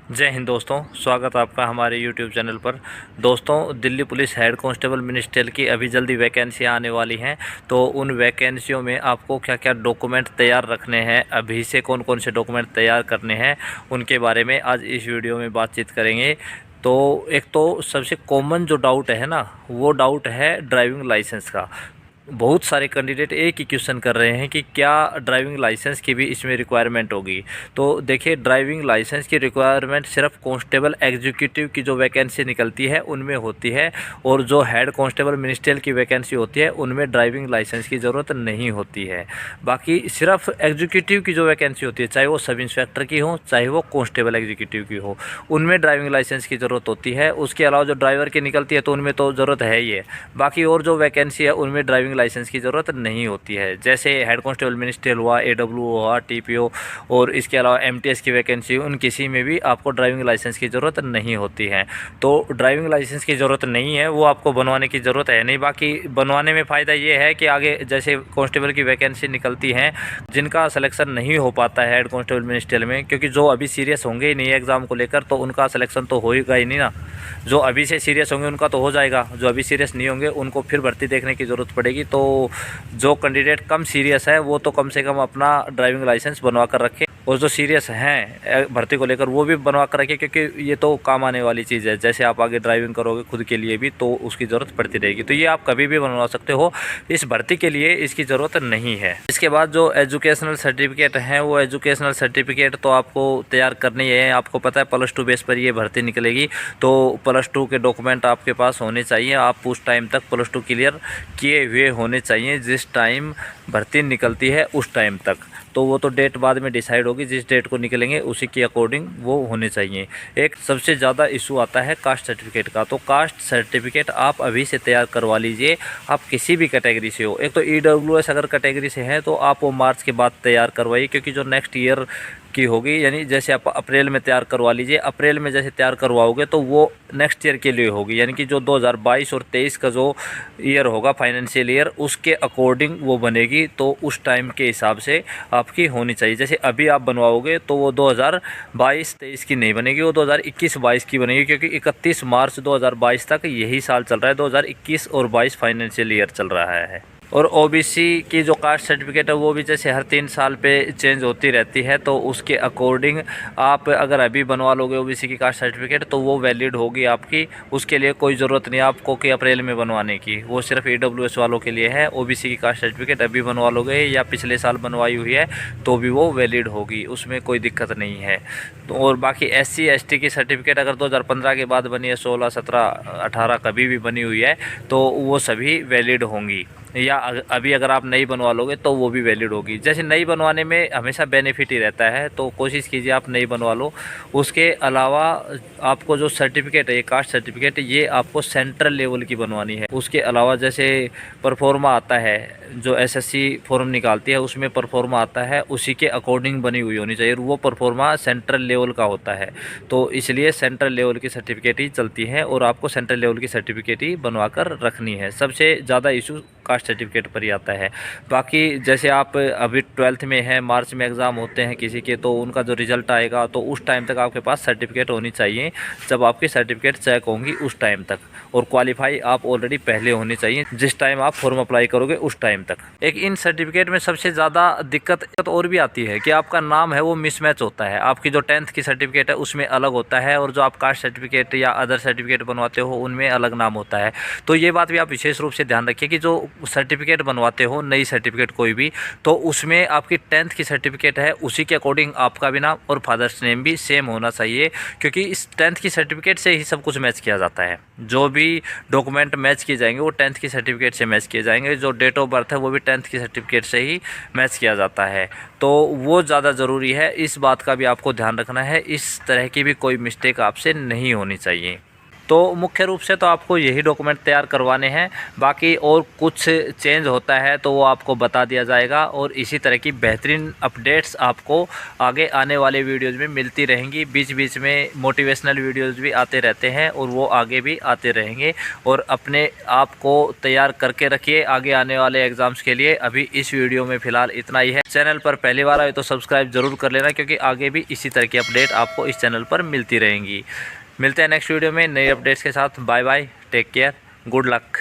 जय हिंद दोस्तों, स्वागत है आपका हमारे YouTube चैनल पर। दोस्तों, Delhi police head constable ministerial की अभी जल्दी वैकेंसियाँ आने वाली हैं। तो उन वैकेंसियों में आपको क्या क्या डॉक्यूमेंट तैयार रखने हैं, अभी से कौन कौन से डॉक्यूमेंट तैयार करने हैं, उनके बारे में आज इस वीडियो में बातचीत करेंगे। तो एक तो सबसे कॉमन जो डाउट है ना, वो डाउट है ड्राइविंग लाइसेंस का। बहुत सारे कैंडिडेट एक ही क्वेश्चन कर रहे हैं कि क्या ड्राइविंग लाइसेंस की भी इसमें रिक्वायरमेंट होगी। तो देखिए, ड्राइविंग लाइसेंस की रिक्वायरमेंट सिर्फ कांस्टेबल एग्जीक्यूटिव की जो वैकेंसी निकलती है उनमें होती है, और जो हेड कांस्टेबल मिनिस्ट्रियल की वैकेंसी होती है उनमें ड्राइविंग लाइसेंस की ज़रूरत नहीं होती है। बाकी सिर्फ एग्जीक्यूटिव की जो वैकेंसी होती है, चाहे वो सब इंस्पेक्टर की हो चाहे वो कांस्टेबल एग्जीक्यूटिव की हो, उनमें ड्राइविंग लाइसेंस की ज़रूरत होती है। उसके अलावा जो ड्राइवर की निकलती है तो उनमें तो ज़रूरत है ही है। बाकी और जो वैकेंसी है उनमें ड्राइविंग लाइसेंस की ज़रूरत नहीं होती है। जैसे हेड कांस्टेबल मिनिस्ट्रियल हुआ, AW हुआ, TPO, और इसके अलावा MTS की वैकेंसी, उन किसी में भी आपको ड्राइविंग लाइसेंस की ज़रूरत नहीं होती है। तो ड्राइविंग लाइसेंस की ज़रूरत नहीं है, वो आपको बनवाने की ज़रूरत है नहीं। बाकी बनवाने में फ़ायदा ये है कि आगे जैसे कांस्टेबल की वैकेंसी निकलती हैं, जिनका सिलेक्शन नहीं हो पाता है हेड कांस्टेबल मिनिस्ट्रियल में, क्योंकि जो अभी सीरियस होंगे ही नहीं एग्ज़ाम को लेकर, तो उनका सिलेक्शन तो होगा ही नहीं ना। जो अभी से सीरियस होंगे उनका तो हो जाएगा, जो अभी सीरियस नहीं होंगे उनको फिर भर्ती देखने की ज़रूरत पड़ेगी। तो जो कैंडिडेट कम सीरियस है वो तो कम से कम अपना ड्राइविंग लाइसेंस बनवा कर रखें, और जो सीरियस हैं भर्ती को लेकर वो भी बनवा कर रखें, क्योंकि ये तो काम आने वाली चीज़ है। जैसे आप आगे ड्राइविंग करोगे खुद के लिए भी तो उसकी ज़रूरत पड़ती रहेगी। तो ये आप कभी भी बनवा सकते हो, इस भर्ती के लिए इसकी ज़रूरत नहीं है। इसके बाद जो एजुकेशनल सर्टिफिकेट हैं, वो एजुकेशनल सर्टिफिकेट तो आपको तैयार करनी है। आपको पता है +2 बेस पर ये भर्ती निकलेगी, तो +2 के डॉक्यूमेंट आपके पास होने चाहिए। आप उस टाइम तक +2 क्लियर किए हुए होने चाहिए जिस टाइम भर्ती निकलती है उस टाइम तक। तो वो तो डेट बाद में डिसाइड होगी, जिस डेट को निकलेंगे उसी के अकॉर्डिंग वो होने चाहिए। एक सबसे ज़्यादा इशू आता है कास्ट सर्टिफिकेट का। तो कास्ट सर्टिफिकेट आप अभी से तैयार करवा लीजिए, आप किसी भी कैटेगरी से हो। एक तो EWS अगर कैटेगरी से हैं तो आप वो मार्च के बाद तैयार करवाइए, क्योंकि जो नेक्स्ट ईयर की होगी, यानी जैसे आप अप्रैल में तैयार करवा लीजिए, अप्रैल में जैसे तैयार करवाओगे तो वो नेक्स्ट ईयर के लिए होगी, यानी कि जो 2022 और 23 का जो ईयर होगा फाइनेंशियल ईयर, उसके अकॉर्डिंग वो बनेगी। तो उस टाइम के हिसाब से आपकी होनी चाहिए। जैसे अभी आप बनवाओगे तो वो 2022-23 की नहीं बनेगी, वो 2021-22 की बनेगी, क्योंकि 31 मार्च 2022 तक यही साल चल रहा है। 2021 और 22 फाइनेंशियल ईयर चल रहा है। और OBC की जो कास्ट सर्टिफिकेट है वो भी जैसे हर 3 साल पे चेंज होती रहती है, तो उसके अकॉर्डिंग आप अगर अभी बनवा लोगे OBC की कास्ट सर्टिफिकेट तो वो वैलिड होगी आपकी। उसके लिए कोई ज़रूरत नहीं आपको कि अप्रैल में बनवाने की, वो सिर्फ EWS वालों के लिए है। OBC की कास्ट सर्टिफिकेट अभी बनवा लोगे या पिछले साल बनवाई हुई है तो भी वो वैलिड होगी, उसमें कोई दिक्कत नहीं है। तो और बाकी SC ST की सर्टिफिकेट अगर 2015 के बाद बनी है, 16, 17, 18 कभी भी बनी हुई है, तो वो सभी वैलिड होंगी। या अभी अगर आप नई बनवा लोगे तो वो भी वैलिड होगी। जैसे नई बनवाने में हमेशा बेनिफिट ही रहता है, तो कोशिश कीजिए आप नई बनवा लो। उसके अलावा आपको जो सर्टिफिकेट है, ये कास्ट सर्टिफिकेट, ये आपको सेंट्रल लेवल की बनवानी है। उसके अलावा जैसे परफॉर्मा आता है, जो SSC फॉर्म निकालती है उसमें परफॉर्मा आता है, उसी के अकॉर्डिंग बनी हुई होनी चाहिए। वो परफॉर्मा सेंट्रल लेवल का होता है, तो इसलिए सेंट्रल लेवल की सर्टिफिकेट ही चलती है, और आपको सेंट्रल लेवल की सर्टिफिकेट ही बनवा कर रखनी है। सबसे ज़्यादा इशू कास्ट सर्टिफिकेट पर ही आता है। बाकी जैसे आप अभी 12th में हैं, मार्च में एग्ज़ाम होते हैं किसी के, तो उनका जो रिज़ल्ट आएगा तो उस टाइम तक आपके पास सर्टिफिकेट होनी चाहिए। जब आपकी सर्टिफिकेट चेक होंगी उस टाइम तक, और क्वालिफाई आप ऑलरेडी पहले होनी चाहिए जिस टाइम आप फॉर्म अप्लाई करोगे उस टाइम तक। एक इन सर्टिफिकेट में सबसे ज़्यादा दिक्कत और भी आती है कि आपका नाम है वो मिसमैच होता है। आपकी जो 10th की सर्टिफिकेट है उसमें अलग होता है, और जो आप कास्ट सर्टिफिकेट या अदर सर्टिफिकेट बनवाते हो उनमें अलग नाम होता है। तो ये बात भी आप विशेष रूप से ध्यान रखिए कि जो सर्टिफिकेट बनवाते हो, नई सर्टिफिकेट कोई भी, तो उसमें आपकी 10th की सर्टिफिकेट है उसी के अकॉर्डिंग आपका भी नाम और फादर्स नेम भी सेम होना चाहिए, क्योंकि इस 10th की सर्टिफिकेट से ही सब कुछ मैच किया जाता है। जो भी डॉक्यूमेंट मैच किए जाएंगे वो 10th की सर्टिफिकेट से मैच किए जाएंगे। जो डेट ऑफ बर्थ है वो भी 10th की सर्टिफिकेट से ही मैच किया जाता है, तो वो ज़्यादा ज़रूरी है। इस बात का भी आपको ध्यान रखना है, इस तरह की भी कोई मिस्टेक आपसे नहीं होनी चाहिए। तो मुख्य रूप से तो आपको यही डॉक्यूमेंट तैयार करवाने हैं। बाकी और कुछ चेंज होता है तो वो आपको बता दिया जाएगा, और इसी तरह की बेहतरीन अपडेट्स आपको आगे आने वाले वीडियोज़ में मिलती रहेंगी। बीच बीच में मोटिवेशनल वीडियोज़ भी आते रहते हैं और वो आगे भी आते रहेंगे। और अपने आप को तैयार करके रखिए आगे आने वाले एग्ज़ाम्स के लिए। अभी इस वीडियो में फ़िलहाल इतना ही है। चैनल पर पहली बार आए तो सब्सक्राइब ज़रूर कर लेना, क्योंकि आगे भी इसी तरह की अपडेट आपको इस चैनल पर मिलती रहेंगी। मिलते हैं नेक्स्ट वीडियो में नई अपडेट्स के साथ। Bye bye, take care, good luck.